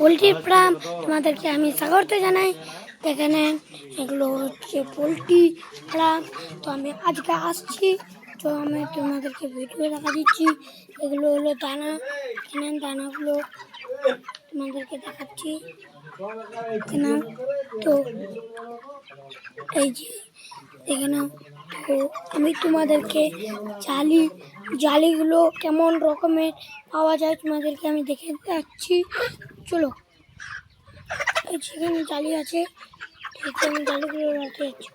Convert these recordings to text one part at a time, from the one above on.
Poultry farm তোমাদেরকে আমি স্বাগত জানাই। এখানে এগুলো হচ্ছে পোলট্রি ফার্ম। তো আমি আজকে আসছি, তো আমি তোমাদেরকে ভিডিও দেখা দিচ্ছি। এগুলো হলো দানা, এখানে দানাগুলো তোমাদেরকে দেখাচ্ছি। তো এই যে এখানে, তো আমি তোমাদেরকে জালিগুলো কেমন রকমের পাওয়া যায় তোমাদেরকে আমি দেখে যাচ্ছি। চলো, এই যেখানে জালি আছে এখানে জালিগুলো রাখতে যাচ্ছি।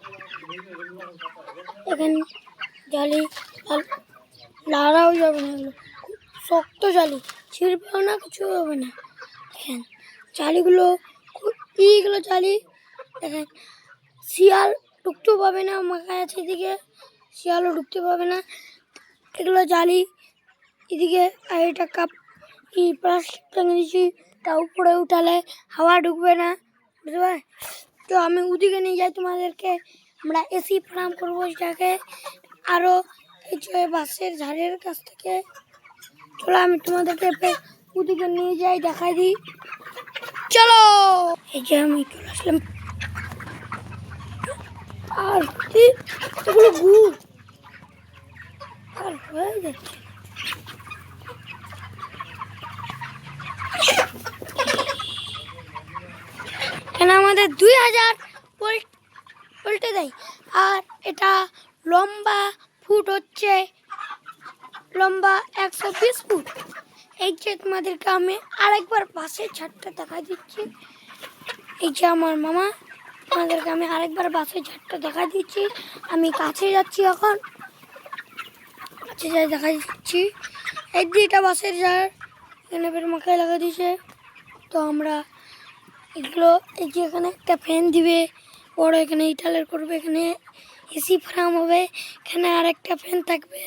এখানে জালি লাড়াও যাবে না, এগুলো খুব শক্ত জালি, ছিঁড়বেও না, কিছু হবে না। দেখেন জালিগুলো খুব এইগুলো জালি, দেখেন শিয়াল ঢুকতেও পাবে না, মাথায় আছে এদিকে, শিয়ালও ঢুকতে পাবে না। এগুলো জালি এদিকে, আর এটা কাপ প্লাস্টিক টাঙিয়ে দিয়েছি, তা উপরে উঠালে হাওয়া ঢুকবে না, বুঝতে পারে। তো আমি ওদিকে নিয়ে যাই তোমাদেরকে, আমরা এসি ফার্ম করবো এটাকে। আরও এই যে বাঁশের ঝাড়ের কাছ থেকে, চলো আমি তোমাদেরকে ওদিকে নিয়ে যাই, দেখাই দিই। চলো, এই যে আমি চলে আসলাম। আর এগুলো গুড় আর হয়ে যাচ্ছে। কেন আমাদের 2000 পোল্টে দেয়, আর এটা লম্বা ফুট হচ্ছে লম্বা 120 ফুট। এই যে তোমাদেরকে আমি আরেকবার বাসের ঝাড়টা দেখা দিচ্ছি। এই যে আমার মামা, তোমাদেরকে আমি আরেকবার বাসের ঝাড়টা দেখা দিচ্ছি। আমি কাছে যাচ্ছি, এখন কাছে যাই দেখা দিচ্ছি। এই যে এটা বাসের ঝাড়, এখানে বের মাথায় লাগা দিয়েছে। তো আমরা এগুলো, এই যে এখানে একটা ফ্যান দিবে বড়, এখানে ইটালের করবে, এখানে এসি ফার্ম হবে, এখানে আর একটা ফ্যান থাকবে,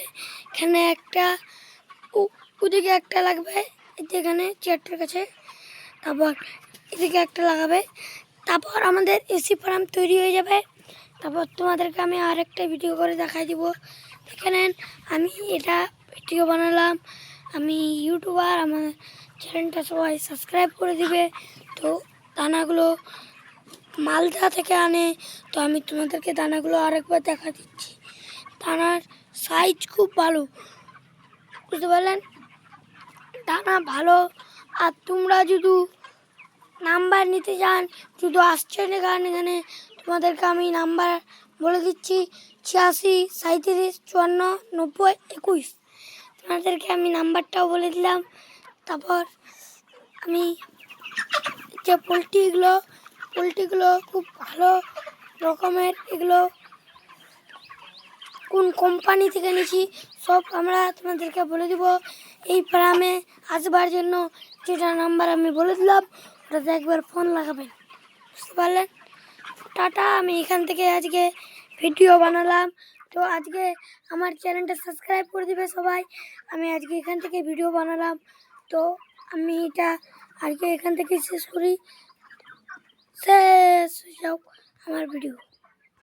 এখানে একটা ওদিকে একটা লাগবে, এখানে চেয়ারটার কাছে, তারপর এদিকে একটা লাগাবে, তারপর আমাদের এসি ফার্ম তৈরি হয়ে যাবে। তারপর তোমাদেরকে আমি আর একটা ভিডিও করে দেখাই দিব। এখানে আমি এটা ভিডিও বানালাম, আমি ইউটিউবার, আমার চ্যানেলটা সবাই সাবস্ক্রাইব করে দিবে। তো দানাগুলো মালদা থেকে আনে, তো আমি তোমাদেরকে দানাগুলো আরেকবার দেখা দিচ্ছি। দানার সাইজ খুব ভালো, বুঝতে পারলেন, দানা ভালো। আর তোমরা যদি নাম্বার নিতে চান, শুধু আসছেন এখানে তোমাদেরকে আমি নাম্বার বলে দিচ্ছি, 86 37 54 90 21। তোমাদেরকে আমি নাম্বারটাও বলে দিলাম। তারপর আমি যে পোলট্রিগুলো খুব ভালো রকমের, এগুলো কোন কোম্পানি থেকে নিয়েছি সব আমরা তোমাদেরকে বলে দিব। এই ফার্মে আসবার জন্য যেটা নাম্বার আমি বলে দিলাম, ওটাতে একবার ফোন লাগাবেন, বুঝতে পারলেন। টাটা, আমি এখান থেকে আজকে ভিডিও বানালাম। তো আজকে আমার চ্যানেলটা সাবস্ক্রাইব করে দিবে সবাই। আমি আজকে এখান থেকে ভিডিও বানালাম, তো আমি এটা আজকে এখান থেকে শেষ করি। শেষ হয়ে যাও আমার ভিডিও।